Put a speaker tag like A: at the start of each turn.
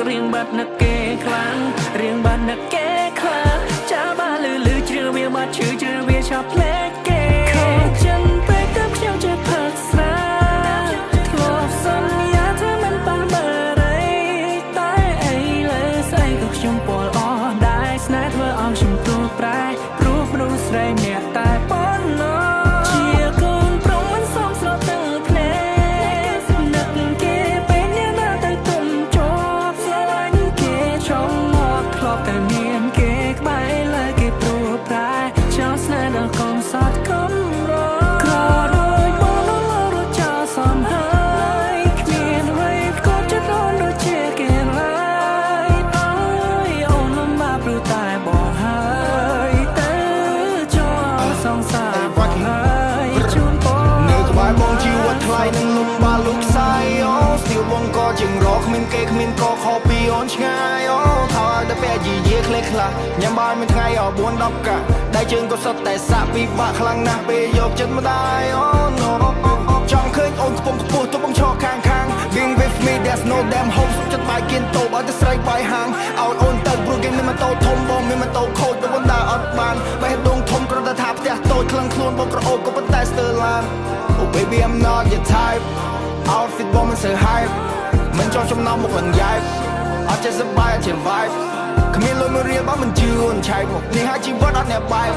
A: រៀងបាត់នឹកគេខ្លាំងរៀងបាត់នឹកគេខ្លាំងចាបាលឺជ្រឿវាបាត់ឈឺជ្រឿវាឆាប់ផ្លែគេខូចចិនពេកទៅខ្ញុំចេះផឹកស្រាធ្លាប់សន្យាថាមិនប៉ះមើលរីតែអីលើស្អីក៏ខ្ញុំពលអស់ដែរស្នេហ៍ធ្វើឲ្យខ្ញុំទូប្រែព្រោះមនុស្សស្រីម្នាក់តែប៉ុណ្ណោះនឹងលំបាលុកខ្សែអូស្ទីលបងក៏ជាងរកគ្មានគេគ្មានក៏ខុសពីអូនឆ្ងាយអូថាតែពេលយីយេខ្លះខ្លះញ៉ាំបាយមួយថ្ងៃអស់4 10កាដៃជើងក៏សុទ្ធតែសាក់ពិបាកខ្លាំងណាស់ពេលយកចិត្តម្ដាយអូចង់ឃើញអូនខ្ពង់ខ្ពស់ទៅបងឈរខាង Being with me there's no damn hope សុខចិត្តបាយគៀនតូបឲ្យតែស្រីបាយហាងឲ្យអូនទៅព្រោះគេមានម៉ូតូធំបងមានម៉ូតូខូចទៅបងដើរអត់បានបេះដូងធំគ្រាន់តែថាផ្ទះតូចខ្លាំងខ្លួនបងក្រអូបក៏ប៉ុន្តែស្ទើរឡានOh baby I'm not your type Outfit បងមិនសូវ hype មិនចង់ចំណោមមុខលង្យ៉ែបអត់ចេះសប្បាយអត់ចេះ vibe គ្មានលុយមួយរៀលបងមិនជឿអូនឆែកមកនេះហើយជីវិតអត់អ្នកបែប